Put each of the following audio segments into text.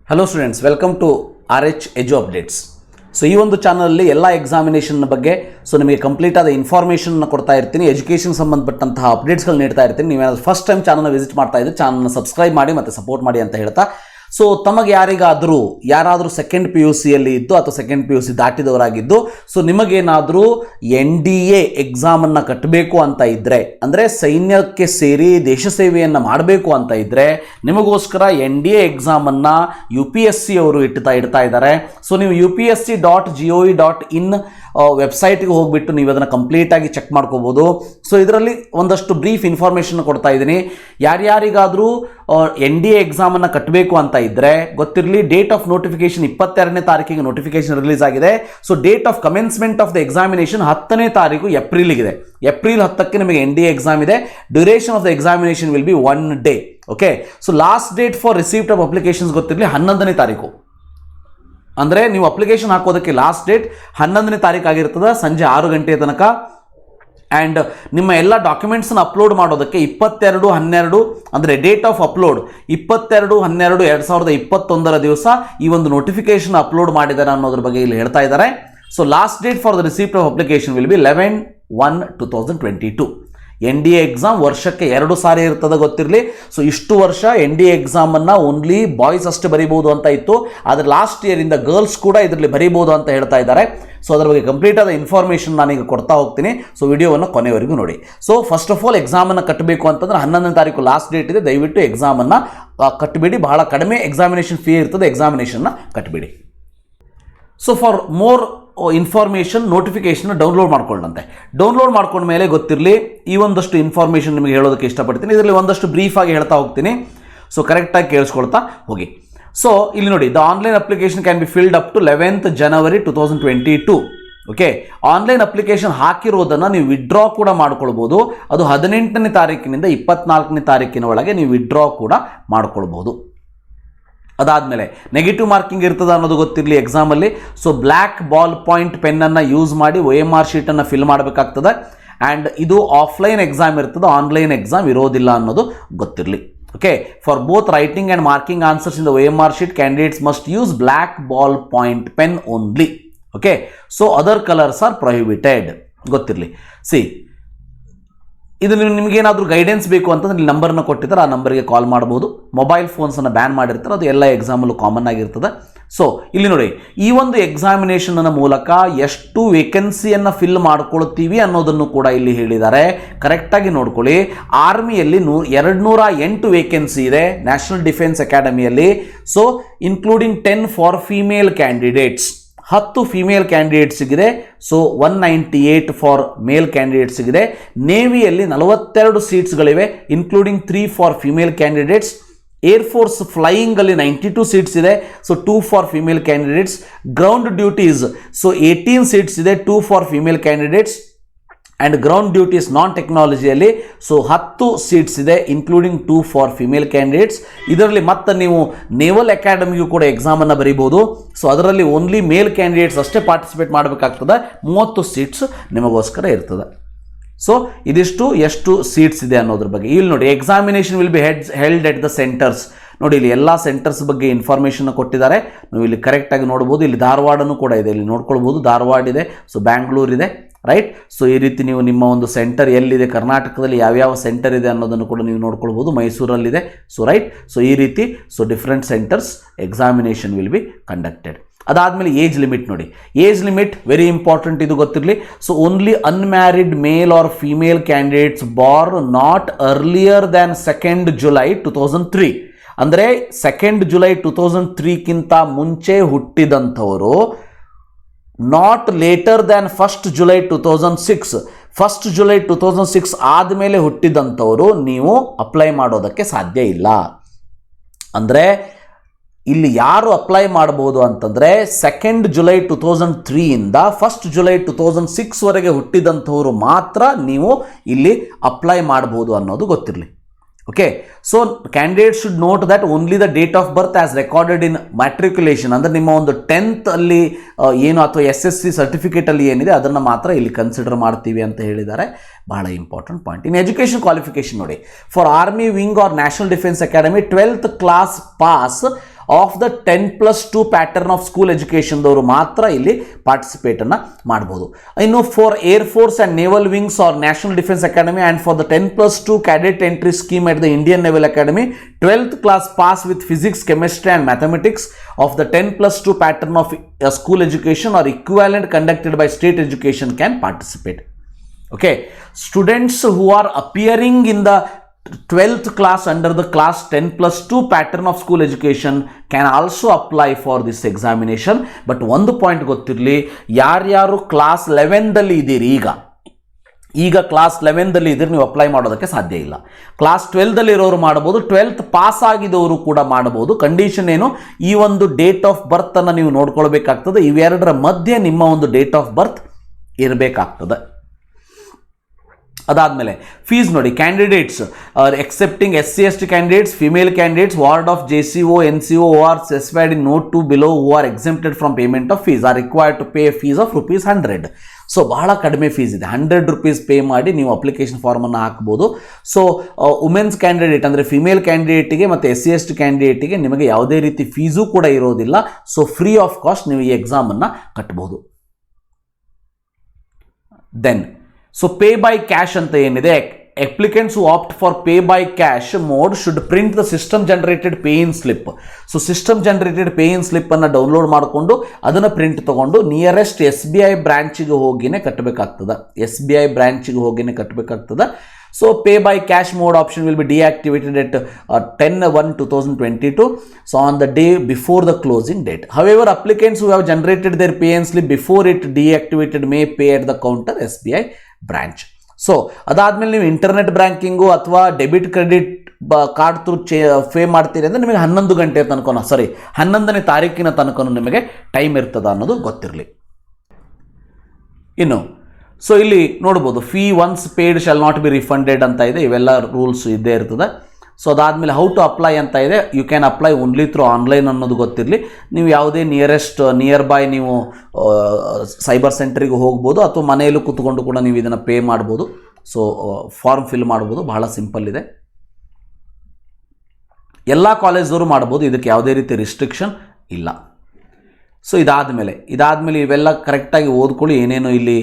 Hello students, welcome to RH edu updates. So ಈ ಒಂದು ಚಾನಲಲ್ಲಿ ಎಲ್ಲ ಎಕ್ಸಾಮಿನೇಷನ್ ಬಗ್ಗೆ ನಿಮಗೆ ಕಂಪ್ಲೀಟ್ ಆದ ಇನ್ಫಾರ್ಮೇಷನ್ನ ಕೊಡ್ತಾ ಇರ್ತೀನಿ. ಎಜುಕೇಷನ್ ಸಂಬಂಧಪಟ್ಟಂತಹ ಅಪ್ಡೇಟ್ಸ್ಗಳು ನೀಡ್ತಾ ಇರ್ತೀನಿ. ನೀವೇನಾದರೂ ಫಸ್ಟ್ ಟೈಮ್ ಚಾನಲ್ನ ವಿಸಿಟ್ ಮಾಡ್ತಾ ಇದ್ದರೆ ಚಾನಲ್ನ ಸಬ್ಸ್ಕ್ರೈಬ್ ಮಾಡಿ ಮತ್ತು ಸಪೋರ್ಟ್ ಮಾಡಿ ಅಂತ ಹೇಳ್ತಾ, ಸೊ ತಮಗೆ ಯಾರಾದರೂ ಸೆಕೆಂಡ್ PUC ಯಲ್ಲಿ ಇದ್ದು ಅಥವಾ ಸೆಕೆಂಡ್ PUC ದಾಟಿದವರಾಗಿದ್ದು, ಸೊ ನಿಮಗೇನಾದರೂ NDA ಎಕ್ಸಾಮನ್ನು ಕಟ್ಟಬೇಕು ಅಂತ ಇದ್ದರೆ, ಅಂದರೆ ಸೈನ್ಯಕ್ಕೆ ಸೇರಿ ದೇಶ ಸೇವೆಯನ್ನು ಮಾಡಬೇಕು ಅಂತ ಇದ್ದರೆ, ನಿಮಗೋಸ್ಕರ NDA ಎಕ್ಸಾಮನ್ನು UPSC ಅವರು ಇಡ್ತಾ ಇದ್ದಾರೆ. ಸೊ ನೀವು upsc.gov.in ವೆಬ್ಸೈಟ್ಗೆ ಹೋಗಿಬಿಟ್ಟು ನೀವು ಅದನ್ನು ಕಂಪ್ಲೀಟಾಗಿ ಚೆಕ್ ಮಾಡ್ಕೋಬೋದು. ಸೊ ಇದರಲ್ಲಿ ಒಂದಷ್ಟು ಬ್ರೀಫ್ ಇನ್ಫಾರ್ಮೇಷನ್ ಕೊಡ್ತಾ ಇದ್ದೀನಿ. ಯಾರ್ಯಾರಿಗಾದರೂ NDA ಎಕ್ಸಾಮನ್ನು ಕಟ್ಟಬೇಕು ಅಂತ ಇದ್ದರೆ ಗೊತ್ತಿರಲಿ, ಡೇಟ್ ಆಫ್ ನೋಟಿಫಿಕೇಶನ್ 22ನೇ ತಾರೀಕಿಗೆ ನೋಟಿಫಿಕೇಶನ್ ರಿಲೀಸ್ ಆಗಿದೆ. So date of commencement of the examination 10ನೇ ತಾರೀಕು ಏಪ್ರಿಲ್ಗಿದೆ. ಏಪ್ರಿಲ್ 10ಕ್ಕೆ ನಿಮಗೆ NDA ಎಕ್ಸಾಮ್ ಇದೆ. Duration of the examination will be 1 day. Okay, so last date for receipt of applications ಗೊತ್ತಿರಲಿ 11ನೇ ತಾರೀಕು. ಅಂದರೆ ನೀವು ಅಪ್ಲಿಕೇಶನ್ ಹಾಕೋದಕ್ಕೆ ಲಾಸ್ಟ್ ಡೇಟ್ 11ನೇ ತಾರೀಕು ಆಗಿರ್ತದೆ, ಸಂಜೆ 6 ಗಂಟೆಯ ತನಕ. ಆ್ಯಂಡ್ ನಿಮ್ಮ ಎಲ್ಲ ಡಾಕ್ಯುಮೆಂಟ್ಸನ್ನು ಅಪ್ಲೋಡ್ ಮಾಡೋದಕ್ಕೆ 22/12 ಅಂದರೆ ಡೇಟ್ ಆಫ್ ಅಪ್ಲೋಡ್ 22/12/2021 ದಿವಸ ಈ ಒಂದು ನೋಟಿಫಿಕೇಶನ್ ಅಪ್ಲೋಡ್ ಮಾಡಿದ್ದಾರೆ ಅನ್ನೋದ್ರ ಬಗ್ಗೆ ಇಲ್ಲಿ ಹೇಳ್ತಾ ಇದ್ದಾರೆ. So last date for the receipt of application will be 11/1/2022. NDA exam ವರ್ಷಕ್ಕೆ 2 ಸಾರಿ ಇರ್ತದೆ, ಗೊತ್ತಿರಲಿ. ಸೊ ಇಷ್ಟು ವರ್ಷ NDA ಎಕ್ಸಾಮನ್ನು ಓನ್ಲಿ ಬಾಯ್ಸ್ ಅಷ್ಟೇ ಬರೀಬೋದು ಅಂತ ಇತ್ತು, ಆದರೆ ಲಾಸ್ಟ್ ಇಯರಿಂದ ಗರ್ಲ್ಸ್ ಕೂಡ ಇದರಲ್ಲಿ ಬರೀಬೋದು ಅಂತ ಹೇಳ್ತಾ ಇದ್ದಾರೆ. ಸೊ ಅದರ ಬಗ್ಗೆ ಕಂಪ್ಲೀಟ್ ಆದ ಇನ್ಫಾರ್ಮೇಷನ್ ನಾನೀಗ ಕೊಡ್ತಾ ಹೋಗ್ತೀನಿ. ಸೊ ವಿಡಿಯೋವನ್ನು ಕೊನೆವರೆಗೂ ನೋಡಿ. ಸೊ ಫಸ್ಟ್ ಆಫ್ ಆಲ್ ಎಕ್ಸಾಮನ್ನು ಕಟ್ಟಬೇಕು ಅಂತಂದ್ರೆ 11ನೇ ತಾರೀಕು ಲಾಸ್ಟ್ ಡೇಟ್ ಇದೆ. ದಯವಿಟ್ಟು ಎಕ್ಸಾಮನ್ನು ಕಟ್ಟಬೇಡಿ. ಬಹಳ ಕಡಿಮೆ ಎಕ್ಸಾಮಿನೇಷನ್ ಫೀ ಇರ್ತದೆ, ಎಕ್ಸಾಮಿನೇಷನ್ನ ಕಟ್ಟಬೇಡಿ. So for more information notification download ಮಾಡ್ಕೊಳ್ಳಂತೆ. ಡೌನ್ಲೋಡ್ ಮಾಡ್ಕೊಂಡ ಮೇಲೆ ಗೊತ್ತಿರಲಿ, ಈ ಒಂದಷ್ಟು ಇನ್ಫಾರ್ಮೇಷನ್ ನಿಮಗೆ ಹೇಳೋದಕ್ಕೆ ಇಷ್ಟಪಡ್ತೀನಿ. ಇದರಲ್ಲಿ ಒಂದಷ್ಟು ಬ್ರೀಫಾಗಿ ಹೇಳ್ತಾ ಹೋಗ್ತೀನಿ. ಸೊ ಕರೆಕ್ಟಾಗಿ ಕೇಳಿಸ್ಕೊಳ್ತಾ ಹೋಗಿ. ಸೊ ಇಲ್ಲಿ ನೋಡಿ, the online application can be filled up to 11th January 2022. Okay, online application ಹಾಕಿರೋದನ್ನು ನೀವು ವಿಡ್ರಾ ಕೂಡ ಮಾಡ್ಕೊಳ್ಬೋದು. ಅದು 18ನೇ ತಾರೀಕಿನಿಂದ 24ನೇ ತಾರೀಕಿನ ಒಳಗೆ ನೀವು ವಿಡ್ರಾ ಕೂಡ ಮಾಡ್ಕೊಳ್ಬೋದು. ಅದಾದಮೇಲೆ ನೆಗೆಟಿವ್ ಮಾರ್ಕಿಂಗ್ ಇರ್ತದೆ ಅನ್ನೋದು ಗೊತ್ತಿರಲಿ ಎಕ್ಸಾಮಲ್ಲಿ. ಸೊ ಬ್ಲ್ಯಾಕ್ ಬಾಲ್ ಪಾಯಿಂಟ್ ಪೆನ್ನನ್ನು ಯೂಸ್ ಮಾಡಿ OMR ಶೀಟನ್ನು ಫಿಲ್ ಮಾಡಬೇಕಾಗ್ತದೆ. ಆ್ಯಂಡ್ ಇದು ಆಫ್ಲೈನ್ ಎಕ್ಸಾಮ್ ಇರ್ತದೆ, ಆನ್ಲೈನ್ ಎಕ್ಸಾಮ್ ಇರೋದಿಲ್ಲ ಅನ್ನೋದು ಗೊತ್ತಿರಲಿ. Okay, for both writing and marking answers in the OMR sheet candidates must use black ball point pen only. Okay, so other colours are prohibited, ಗೊತ್ತಿರಲಿ. ಇದು ನಿಮಗೇನಾದರೂ guidance ಬೇಕು ಅಂತಂದ್ರೆ ಇಲ್ಲಿ ನಂಬರ್ನ ಕೊಟ್ಟಿದ್ದಾರೆ, ಆ ನಂಬರ್ಗೆ ಕಾಲ್ ಮಾಡ್ಬೋದು. ಮೊಬೈಲ್ ಫೋನ್ಸನ್ನು ಬ್ಯಾನ್ ಮಾಡಿರ್ತಾರೆ, ಅದು ಎಲ್ಲ ಎಕ್ಸಾಮಲ್ಲೂ ಕಾಮನ್ ಆಗಿರ್ತದೆ. ಸೊ ಇಲ್ಲಿ ನೋಡಿ, ಈ ಒಂದು ಎಕ್ಸಾಮಿನೇಷನ್ನ ಮೂಲಕ ಎಷ್ಟು ವೇಕೆನ್ಸಿಯನ್ನು ಫಿಲ್ ಮಾಡ್ಕೊಳ್ತೀವಿ ಅನ್ನೋದನ್ನು ಕೂಡ ಇಲ್ಲಿ ಹೇಳಿದ್ದಾರೆ. ಕರೆಕ್ಟಾಗಿ ನೋಡ್ಕೊಳ್ಳಿ. ಆರ್ಮಿಯಲ್ಲಿ 208 ವೇಕೆನ್ಸಿ ಇದೆ ನ್ಯಾಷನಲ್ ಡಿಫೆನ್ಸ್ ಅಕಾಡೆಮಿಯಲ್ಲಿ. So including 10 for female candidates, 10 female ಕ್ಯಾಂಡಿಡೇಟ್ಸಿಗಿದೆ. ಸೊ 198 ಫಾರ್ ಮೇಲ್ ಕ್ಯಾಂಡಿಡೇಟ್ಸಿಗಿದೆ. ನೇವಿಯಲ್ಲಿ 42 ಸೀಟ್ಸ್ಗಳಿವೆ, including 3 for female candidates. Air force ಫ್ಲೈಯಿಂಗಲ್ಲಿ 92 ಸೀಟ್ಸ್ ಇದೆ. So 2 for female candidates. Ground duties, so 18 seats ಇದೆ, 2 for female candidates. And ground duties non ಟೆಕ್ನಾಲಜಿಯಲ್ಲಿ so 10 seats ಇದೆ, including 2 for female candidates. ಇದರಲ್ಲಿ ಮತ್ತೆ ನೀವು ನೇವಲ್ ಅಕಾಡೆಮಿಗೂ ಕೂಡ ಎಕ್ಸಾಮನ್ನು ಬರೀಬೋದು. ಸೊ ಅದರಲ್ಲಿ ಓನ್ಲಿ ಮೇಲ್ ಕ್ಯಾಂಡಿಡೇಟ್ಸ್ ಅಷ್ಟೇ ಪಾರ್ಟಿಸಿಪೇಟ್ ಮಾಡಬೇಕಾಗ್ತದೆ. 30 ಸೀಟ್ಸ್ ನಿಮಗೋಸ್ಕರ ಇರ್ತದೆ. ಸೊ ಇದಿಷ್ಟು ಎಷ್ಟು ಸೀಟ್ಸ್ ಇದೆ ಅನ್ನೋದ್ರ ಬಗ್ಗೆ ಇಲ್ಲಿ ನೋಡಿ. Examination will be held at the centres. ನೋಡಿ, ಇಲ್ಲಿ ಎಲ್ಲ ಸೆಂಟರ್ಸ್ ಬಗ್ಗೆ ಇನ್ಫಾರ್ಮೇಷನ್ ಕೊಟ್ಟಿದ್ದಾರೆ. ನೀವು ಇಲ್ಲಿ ಕರೆಕ್ಟಾಗಿ ನೋಡ್ಬೋದು. ಇಲ್ಲಿ ಧಾರವಾಡನೂ ಕೂಡ ಇದೆ, ಇಲ್ಲಿ ನೋಡ್ಕೊಳ್ಬೋದು. ಧಾರವಾಡ ಇದೆ, ಸೊ ಬ್ಯಾಂಗ್ಳೂರ್ ಇದೆ, ರೈಟ್. ಸೊ ಈ ರೀತಿ ನೀವು ನಿಮ್ಮ ಒಂದು ಸೆಂಟರ್ ಎಲ್ಲಿದೆ, ಕರ್ನಾಟಕದಲ್ಲಿ ಯಾವ್ಯಾವ ಸೆಂಟರ್ ಇದೆ ಅನ್ನೋದನ್ನು ಕೂಡ ನೀವು ನೋಡ್ಕೊಳ್ಬೋದು. ಮೈಸೂರಲ್ಲಿದೆ, ಸೊ ರೈಟ್. ಸೊ ಈ ರೀತಿ different centres examination will be conducted. ಅದಾದಮೇಲೆ ಏಜ್ ಲಿಮಿಟ್ ನೋಡಿ. ಏಜ್ ಲಿಮಿಟ್ ವೆರಿ ಇಂಪಾರ್ಟೆಂಟ್, ಇದು ಗೊತ್ತಿರಲಿ. So only unmarried male or female candidates born not earlier than 2nd July 2003. ಅಂದರೆ 2nd July 2003ಕ್ಕಿಂತ ಮುಂಚೆ ಹುಟ್ಟಿದಂಥವರು, not later than 1st July 2006. 1st July 2006 ಆದಮೇಲೆ ಹುಟ್ಟಿದಂಥವರು ನೀವು ಅಪ್ಲೈ ಮಾಡೋದಕ್ಕೆ ಸಾಧ್ಯ ಇಲ್ಲ. ಅಂದರೆ ಇಲ್ಲಿ ಯಾರು ಅಪ್ಲೈ ಮಾಡ್ಬೋದು ಅಂತಂದರೆ 2nd July 2003 ಇಂದ 1st July 2006ವರೆಗೆ ಹುಟ್ಟಿದಂಥವರು ಮಾತ್ರ ನೀವು ಇಲ್ಲಿ ಅಪ್ಲೈ ಮಾಡ್ಬೋದು ಅನ್ನೋದು ಗೊತ್ತಿರಲಿ. Okay, so candidate should note that only the date of birth as recorded in matriculation. ಅಂದರೆ ನಿಮ್ಮ ಒಂದು 10th ಅಲ್ಲಿ ಏನು ಅಥವಾ SSC ಸರ್ಟಿಫಿಕೇಟಲ್ಲಿ ಏನಿದೆ ಅದನ್ನು ಮಾತ್ರ ಇಲ್ಲಿ ಕನ್ಸಿಡರ್ ಮಾಡ್ತೀವಿ ಅಂತ ಹೇಳಿದ್ದಾರೆ. ಬಹಳ important point. In education qualification ನೋಡಿ, for army wing or national defence academy 12th class pass of the 10+2 pattern of school ಎಜುಕೇಷನ್ದವರು ಮಾತ್ರ ಇಲ್ಲಿ ಪಾರ್ಟಿಸಿಪೇಟನ್ನು ಮಾಡ್ಬೋದು. ಇನ್ನು for air force and naval wings or national defence academy and for the 10+2 cadet entry scheme at the Indian naval academy 12th class pass with physics, chemistry and mathematics of the 10+2 pattern of school education or equivalent conducted by state education can participate. Okay, students who are appearing in the 12th class under the class 10+2 pattern of school education can also apply for this examination. But ಒಂದು point ಗೊತ್ತಿರಲಿ, ಯಾರ್ಯಾರು class 11ದಲ್ಲಿ ಇದ್ದೀರಿ, ಈಗ class 11ದಲ್ಲಿ ಇದ್ರೆ ನೀವು apply ಮಾಡೋದಕ್ಕೆ ಸಾಧ್ಯ ಇಲ್ಲ. ಕ್ಲಾಸ್ 12ದಲ್ಲಿ ಇರೋರು ಮಾಡ್ಬೋದು, 12th ಪಾಸ್ ಆಗಿದವರು ಕೂಡ ಮಾಡ್ಬೋದು. ಕಂಡೀಷನ್ ಏನು, ಈ ಒಂದು ಡೇಟ್ ಆಫ್ ಬರ್ತ್ ಅನ್ನು ನೀವು ನೋಡ್ಕೊಳ್ಬೇಕಾಗ್ತದೆ. ಇವೆರಡರ ಮಧ್ಯೆ ನಿಮ್ಮ ಒಂದು ಡೇಟ್ ಆಫ್ ಬರ್ತ್ ಇರಬೇಕಾಗ್ತದೆ. ಅದಾದಮೇಲೆ ಫೀಸ್ ನೋಡಿ, candidates accepting SC/ST candidates, female candidates, ward of JCO, NCO who are specified in note 2 below who are exempted from payment of fees are required to pay a fees of ₹100. So ಬಹಳ ಕಡಿಮೆ fees ಇದೆ, ₹100 pay ಮಾಡಿ ನೀವು application ಫಾರ್ಮನ್ನು ಹಾಕ್ಬೋದು. So women's candidate ಅಂದರೆ female ಕ್ಯಾಂಡಿಡೇಟಿಗೆ ಮತ್ತು SC/ST ಕ್ಯಾಂಡಿಡೇಟಿಗೆ ನಿಮಗೆ ಯಾವುದೇ ರೀತಿ ಫೀಸು ಕೂಡ ಇರೋದಿಲ್ಲ. ಸೊ ಫ್ರೀ ಆಫ್ ಕಾಸ್ಟ್ ನೀವು ಈ ಎಕ್ಸಾಮನ್ನು ಕಟ್ಬೋದು. Then so pay by cash ಅಂತ ಏನಿದೆ, applicants who opt for pay by cash mode should print the system generated pay in slip. So system generated pay in slip ಅನ್ನು download ಮಾಡಿಕೊಂಡು ಅದನ್ನು print ತಗೊಂಡು nearest SBI ಬ್ರಾಂಚಿಗೆ ಹೋಗಿನೇ ಕಟ್ಟಬೇಕಾಗ್ತದೆ. SBI ಬ್ರಾಂಚಿಗೆ ಹೋಗಿನೇ ಕಟ್ಟಬೇಕಾಗ್ತದೆ. So pay by cash mode option will be deactivated at 10/1/2022. So on the day before the closing date. However, applicants who have generated their pay and slip before it deactivated may pay at the counter SBI branch. So ಅದಾದಮೇಲೆ ನೀವು internet banking ಅಥವಾ debit credit card through pay ಮಾಡ್ತೀರಿ ಅಂದರೆ ನಿಮಗೆ 11 ಗಂಟೆ ತನಕ 11ನೇ ತಾರೀಕಿನ ತನಕ ನಿಮಗೆ ಟೈಮ್ ಇರ್ತದ ಅನ್ನೋದು ಗೊತ್ತಿರಲಿ. ಇನ್ನು ಸೊ ಇಲ್ಲಿ ನೋಡ್ಬೋದು, fee once paid shall not be refunded ಅಂತ ಇದೆ. ಇವೆಲ್ಲ ರೂಲ್ಸ್ ಇದ್ದೇ ಇರ್ತದೆ. ಸೊ ಅದಾದಮೇಲೆ ಹೌ ಟು ಅಪ್ಲೈ ಅಂತ ಇದೆ. You can apply only through online ಅನ್ನೋದು ಗೊತ್ತಿರಲಿ. ನೀವು ಯಾವುದೇ ನಿಯರ್ ಬೈ ನೀವು ಸೈಬರ್ ಸೆಂಟ್ರಿಗೆ ಹೋಗ್ಬೋದು ಅಥವಾ ಮನೆಯಲ್ಲೂ ಕೂತ್ಕೊಂಡು ಕೂಡ ನೀವು ಇದನ್ನು ಪೇ ಮಾಡ್ಬೋದು. ಸೊ ಫಾರ್ಮ್ ಫಿಲ್ ಮಾಡ್ಬೋದು, ಬಹಳ ಸಿಂಪಲ್ ಇದೆ. ಎಲ್ಲ ಕಾಲೇಜವರು ಮಾಡ್ಬೋದು, ಇದಕ್ಕೆ ಯಾವುದೇ ರೀತಿ ರಿಸ್ಟ್ರಿಕ್ಷನ್ ಇಲ್ಲ. ಸೊ ಇದಾದಮೇಲೆ ಇವೆಲ್ಲ ಕರೆಕ್ಟಾಗಿ ಓದ್ಕೊಳ್ಳಿ. ಏನೇನು ಇಲ್ಲಿ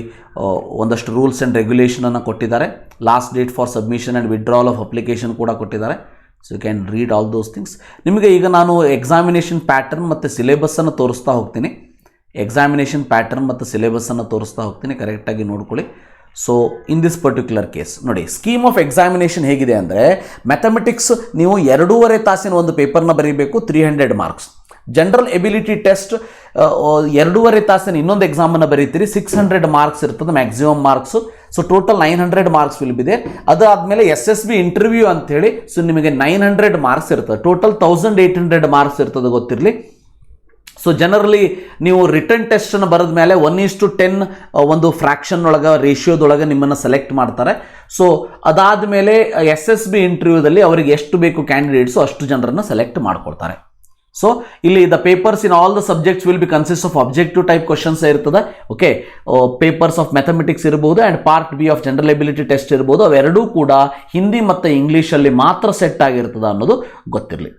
ಒಂದಷ್ಟು ರೂಲ್ಸ್ ಆ್ಯಂಡ್ ರೆಗ್ಯುಲೇಷನನ್ನು ಕೊಟ್ಟಿದ್ದಾರೆ. Last date for submission and withdrawal of application ಕೂಡ ಕೊಟ್ಟಿದ್ದಾರೆ. So you can read all those things. ನಿಮಗೆ ಈಗ ನಾನು ಎಕ್ಸಾಮಿನೇಷನ್ ಪ್ಯಾಟರ್ನ್ ಮತ್ತು ಸಿಲೆಬಸ್ಸನ್ನು ತೋರಿಸ್ತಾ ಹೋಗ್ತೀನಿ. ಕರೆಕ್ಟಾಗಿ ನೋಡ್ಕೊಳ್ಳಿ. So in this particular case ನೋಡಿ, ಸ್ಕೀಮ್ ಆಫ್ ಎಕ್ಸಾಮಿನೇಷನ್ ಹೇಗಿದೆ ಅಂದರೆ, ಮ್ಯಾಥಮೆಟಿಕ್ಸ್ ನೀವು 2.5 ತಾಸಿನ ಒಂದು ಪೇಪರ್ನ ಬರೀಬೇಕು, 300 ಮಾರ್ಕ್ಸ್. ಜನರಲ್ ಎಬಿಲಿಟಿ ಟೆಸ್ಟ್ 2.5 ತಾಸಿನ ಇನ್ನೊಂದು ಎಕ್ಸಾಮನ್ನು ಬರೀತೀರಿ, 600 ಮಾರ್ಕ್ಸ್ ಇರ್ತದೆ maximum marks. So total 900 marks will be there. ಅದಾದಮೇಲೆ SSB ಇಂಟರ್ವ್ಯೂ ಅಂತೇಳಿ ಸೊ ನಿಮಗೆ 900 ಮಾರ್ಕ್ಸ್ ಇರ್ತದೆ. ಟೋಟಲ್ 1800 ಮಾರ್ಕ್ಸ್ ಇರ್ತದೆ, ಗೊತ್ತಿರಲಿ. ಸೊ ಜನರಲಿ ನೀವು ರಿಟರ್ನ್ ಟೆಸ್ಟನ್ನು ಬರೆದ ಮೇಲೆ 1:10 ಒಂದು ಫ್ರ್ಯಾಕ್ಷನ್ ಒಳಗೆ ರೇಷಿಯೋದೊಳಗೆ ನಿಮ್ಮನ್ನು ಸೆಲೆಕ್ಟ್ ಮಾಡ್ತಾರೆ. ಸೊ ಅದಾದಮೇಲೆ SSB ಇಂಟರ್ವ್ಯೂದಲ್ಲಿ ಅವರಿಗೆ ಎಷ್ಟು ಬೇಕು ಕ್ಯಾಂಡಿಡೇಟ್ಸು ಅಷ್ಟು ಜನರನ್ನು ಸೆಲೆಕ್ಟ್ ಮಾಡ್ಕೊಳ್ತಾರೆ. ಸೊ ಇಲ್ಲಿ the papers in all the subjects will be consist of objective type questions ಇರ್ತದೆ. ಓಕೆ, ಪೇಪರ್ಸ್ ಆಫ್ ಮ್ಯಾಥಮೆಟಿಕ್ಸ್ ಇರ್ಬೋದು and part B of general ability test ಇರ್ಬೋದು. ಅವೆರಡೂ ಕೂಡ ಹಿಂದಿ ಮತ್ತು ಇಂಗ್ಲೀಷಲ್ಲಿ ಮಾತ್ರ ಸೆಟ್ ಆಗಿರ್ತದೆ ಅನ್ನೋದು ಗೊತ್ತಿರಲಿ.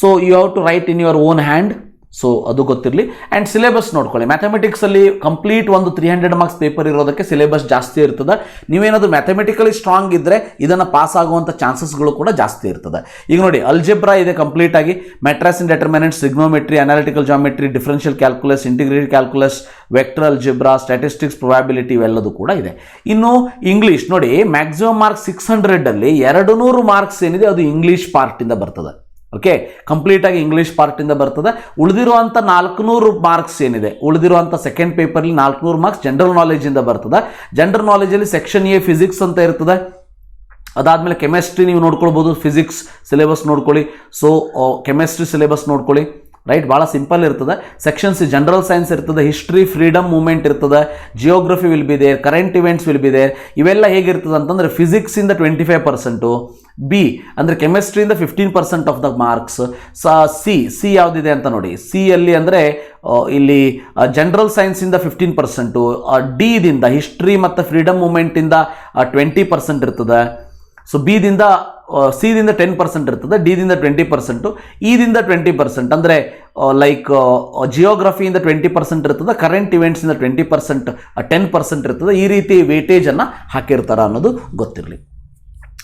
So you have to write in your own hand. So ಅದು ಗೊತ್ತಿರಲಿ. ಆ್ಯಂಡ್ ಸಿಲೆಬಸ್ ನೋಡ್ಕೊಳ್ಳಿ. ಮ್ಯಾಥಮೆಟಿಕ್ಸಲ್ಲಿ ಕಂಪ್ಲೀಟ್ ಒಂದು 300 ಮಾರ್ಕ್ಸ್ ಪೇಪರ್ ಇರೋದಕ್ಕೆ ಸಿಲೆಬಸ್ ಜಾಸ್ತಿ ಇರ್ತದೆ. ನೀವೇನಾದರೂ ಮ್ಯಾಥಮೆಟಿಕಲಿ ಸ್ಟ್ರಾಂಗ್ ಇದ್ದರೆ ಇದನ್ನು ಪಾಸ್ ಆಗುವಂಥ ಚಾನ್ಸಸ್ಗಳು ಕೂಡ ಜಾಸ್ತಿ ಇರ್ತದೆ. ಈಗ ನೋಡಿ, ಅಲ್ಜೆಬ್ರಾ ಇದೆ ಕಂಪ್ಲೀಟಾಗಿ, matrix and determinants, trigonometry, analytical geometry, differential calculus, integrated calculus, vector algebra, statistics, probability ಇವೆಲ್ಲದೂ ಕೂಡ ಇದೆ. ಇನ್ನು ಇಂಗ್ಲೀಷ್ ನೋಡಿ, ಮ್ಯಾಕ್ಸಿಮಮ್ ಮಾರ್ಕ್ಸ್ 600ಅಲ್ಲಿ 200 ಮಾರ್ಕ್ಸ್ ಏನಿದೆ ಅದು ಇಂಗ್ಲೀಷ್ ಪಾರ್ಟಿಂದ ಬರ್ತದೆ. ಓಕೆ, ಕಂಪ್ಲೀಟಾಗಿ ಇಂಗ್ಲೀಷ್ ಪಾರ್ಟಿಂದ ಬರ್ತದೆ. ಉಳಿದಿರುವಂಥ 400 ಮಾರ್ಕ್ಸ್ ಏನಿದೆ, ಉಳಿದಿರುವಂಥ ಸೆಕೆಂಡ್ ಪೇಪರ್ಲಿ 400 ಮಾರ್ಕ್ಸ್ ಜನರಲ್ ನಾಲೆಜಿಂದ ಬರ್ತದೆ. ಜನರಲ್ ನಾಲೆಜಲ್ಲಿ ಸೆಕ್ಷನ್ ಎ ಫಿಸಿಕ್ಸ್ ಅಂತ ಇರ್ತದೆ. ಅದಾದಮೇಲೆ ಕೆಮಿಸ್ಟ್ರಿ ನೀವು ನೋಡ್ಕೊಳ್ಬೋದು, ಫಿಸಿಕ್ಸ್ ಸಿಲೆಬಸ್ ನೋಡ್ಕೊಳ್ಳಿ. ಸೊ ಕೆಮಿಸ್ಟ್ರಿ ಸಿಲೆಬಸ್ ನೋಡ್ಕೊಳ್ಳಿ. ರೈಟ್, ಭಾಳ ಸಿಂಪಲ್ ಇರ್ತದೆ. ಸೆಕ್ಷನ್ಸ್ ಜನರಲ್ ಸೈನ್ಸ್ ಇರ್ತದೆ, ಹಿಸ್ಟ್ರಿ, ಫ್ರೀಡಮ್ ಮೂವ್ಮೆಂಟ್ ಇರ್ತದೆ, geography will be there, current events will be there. ಇವೆಲ್ಲ ಹೇಗಿರ್ತದೆ ಅಂತಂದರೆ ಫಿಸಿಕ್ಸಿಂದ 25%, ಬಿ ಅಂದರೆ ಕೆಮಿಸ್ಟ್ರಿಯಿಂದ 15% ಆಫ್ ದ ಮಾರ್ಕ್ಸ್. ಸಿ ಯಾವುದಿದೆ ಅಂತ ನೋಡಿ, ಸಿಯಲ್ಲಿ ಅಂದರೆ ಇಲ್ಲಿ ಜನರಲ್ ಸೈನ್ಸಿಂದ 15%, ಡಿದಿಂದ ಹಿಸ್ಟ್ರಿ ಮತ್ತು ಫ್ರೀಡಮ್ ಮೂವ್ಮೆಂಟಿಂದ 20% ಇರ್ತದೆ. ಸೊ ಬಿದಿಂದ ಸಿದಿಂದ 10% ಇರ್ತದೆ, ಡಿದಿಂದ 20%, ಇದಿಂದ 20%, ಅಂದರೆ ಲೈಕ್ ಜಿಯೋಗ್ರಫಿಯಿಂದ 20% ಇರ್ತದೆ, ಕರೆಂಟ್ ಇವೆಂಟ್ಸಿಂದ 20%, 10% ಇರ್ತದೆ. ಈ ರೀತಿ ವೇಟೇಜನ್ನು ಹಾಕಿರ್ತಾರೆ ಅನ್ನೋದು ಗೊತ್ತಿರಲಿ.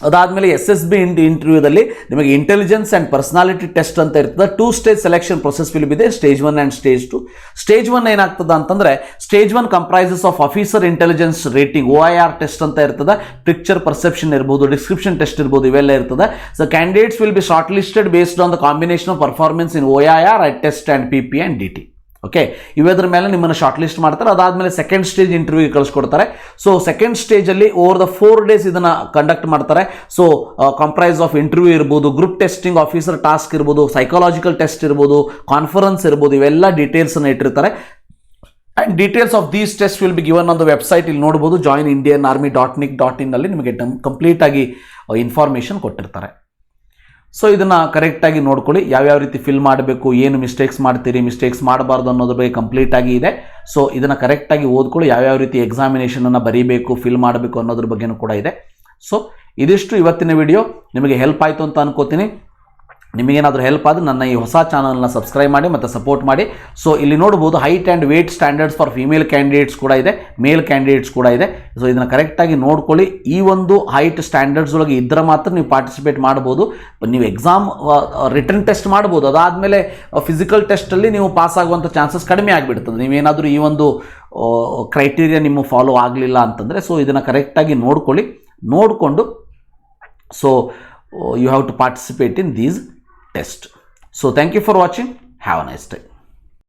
ಅದಾದಮೇಲೆ SSB ಇಂಟರ್ವ್ಯೂದಲ್ಲಿ ನಿಮಗೆ ಇಂಟೆಲಿಜೆನ್ಸ್ ಆ್ಯಂಡ್ ಪರ್ಸನಾಲಿಟಿ ಟೆಸ್ಟ್ ಅಂತ ಇರ್ತದೆ. 2 ಸ್ಟೇಜ್ ಸೆಲೆಕ್ಷನ್ ಪ್ರೊಸೆಸ್ ವಿಲ್ ಇದೆ, ಸ್ಟೇಜ್ 1 ಆ್ಯಂಡ್ ಸ್ಟೇಜ್ 2. ಸ್ಟೇಜ್ 1 ಏನಾಗ್ತದೆ ಅಂತಂದರೆ, stage 1 comprises of officer intelligence rating, OIR test ಅಂತ ಇರ್ತದೆ. ಪಿಕ್ಚರ್ ಪರ್ಸೆಪ್ಷನ್ ಇರ್ಬೋದು, ಡಿಸ್ಕ್ರಿಪ್ಷನ್ ಟೆಸ್ಟ್ ಇರ್ಬೋದು, ಇವೆಲ್ಲ ಇರ್ತದೆ. So candidates will be short listed based on the combination of performance in OIR, test and PP and DT. Okay, ಇವೆದ್ರ ಮೇಲೆ ನಿಮ್ಮನ್ನು short list ಮಾಡ್ತಾರೆ. ಅದಾದಮೇಲೆ ಸೆಕೆಂಡ್ ಸ್ಟೇಜ್ ಇಂಟರ್ವ್ಯೂಗೆ ಕಳಿಸ್ಕೊಡ್ತಾರೆ. ಸೊ ಸೆಕೆಂಡ್ ಸ್ಟೇಜಲ್ಲಿ ಓವರ್ ದ 4 ಡೇಸ್ ಇದನ್ನು ಕಂಡಕ್ಟ್ ಮಾಡ್ತಾರೆ. ಸೊ ಕಂಪ್ರೈಸ್ ಆಫ್ ಇಂಟರ್ವ್ಯೂ ಇರ್ಬೋದು, ಗ್ರೂಪ್ ಟೆಸ್ಟಿಂಗ್, ಆಫೀಸರ್ ಟಾಸ್ಕ್ ಇರ್ಬೋದು, ಸೈಕಾಲಜಿಕಲ್ ಟೆಸ್ಟ್ ಇರ್ಬೋದು, ಕಾನ್ಫರೆನ್ಸ್ ಇರ್ಬೋದು, ಇವೆಲ್ಲ ಡೀಟೇಲ್ಸನ್ನು ಇಟ್ಟಿರ್ತಾರೆ. And details of these test will be given on the website. ಇಲ್ಲಿ ನೋಡ್ಬೋದು, joinindianarmy.nic.in ನಲ್ಲಿ ನಿಮಗೆ ಕಂಪ್ಲೀಟಾಗಿ ಇನ್ಫಾರ್ಮೇಷನ್ ಕೊಟ್ಟಿರ್ತಾರೆ. ಸೊ ಇದನ್ನು ಕರೆಕ್ಟಾಗಿ ನೋಡ್ಕೊಳ್ಳಿ, ಯಾವ್ಯಾವ ರೀತಿ ಫಿಲ್ ಮಾಡಬೇಕು, ಏನು ಮಿಸ್ಟೇಕ್ಸ್ ಮಾಡ್ತೀರಿ, ಮಿಸ್ಟೇಕ್ಸ್ ಮಾಡಬಾರ್ದು ಅನ್ನೋದ್ರ ಬಗ್ಗೆ ಕಂಪ್ಲೀಟಾಗಿ ಇದೆ. ಸೊ ಇದನ್ನು ಕರೆಕ್ಟಾಗಿ ಓದ್ಕೊಳ್ಳಿ, ಯಾವ್ಯಾವ ರೀತಿ ಎಕ್ಸಾಮಿನೇಷನನ್ನು ಬರೀಬೇಕು, ಫಿಲ್ ಮಾಡಬೇಕು ಅನ್ನೋದ್ರ ಬಗ್ಗೆನೂ ಕೂಡ ಇದೆ. ಸೊ ಇದಿಷ್ಟು ಇವತ್ತಿನ ವಿಡಿಯೋ. ನಿಮಗೆ ಹೆಲ್ಪ್ ಆಯಿತು ಅಂತ ಅನ್ಕೋತೀನಿ. ನಿಮಗೇನಾದರೂ ಹೆಲ್ಪ್ ಆದರೆ ನನ್ನ ಈ ಹೊಸ ಚಾನಲ್ನ ಸಬ್ಸ್ಕ್ರೈಬ್ ಮಾಡಿ ಮತ್ತು ಸಪೋರ್ಟ್ ಮಾಡಿ. ಸೊ ಇಲ್ಲಿ ನೋಡ್ಬೋದು, height and weight standards for female candidates ಕೂಡ ಇದೆ, ಮೇಲ್ ಕ್ಯಾಂಡಿಡೇಟ್ಸ್ ಕೂಡ ಇದೆ. ಸೊ ಇದನ್ನು ಕರೆಕ್ಟಾಗಿ ನೋಡ್ಕೊಳ್ಳಿ. ಈ ಒಂದು ಹೈಟ್ ಸ್ಟ್ಯಾಂಡರ್ಡ್ಸ್ ಒಳಗೆ ಇದ್ದರೆ ಮಾತ್ರ ನೀವು ಪಾರ್ಟಿಸಿಪೇಟ್ ಮಾಡ್ಬೋದು. ನೀವು ಎಕ್ಸಾಮ್ ರಿಟರ್ನ್ ಟೆಸ್ಟ್ ಮಾಡ್ಬೋದು, ಅದಾದಮೇಲೆ ಫಿಸಿಕಲ್ ಟೆಸ್ಟಲ್ಲಿ ನೀವು ಪಾಸ್ ಆಗುವಂಥ ಚಾನ್ಸಸ್ ಕಡಿಮೆ ಆಗಿಬಿಡ್ತದೆ, ನೀವೇನಾದರೂ ಈ ಒಂದು ಕ್ರೈಟೀರಿಯಾ ನಿಮ್ಮ ಫಾಲೋ ಆಗಲಿಲ್ಲ ಅಂತಂದರೆ. ಸೊ ಇದನ್ನು ಕರೆಕ್ಟಾಗಿ ನೋಡಿಕೊಂಡು so you have to participate in these tests. So thank you for watching. Have a nice day.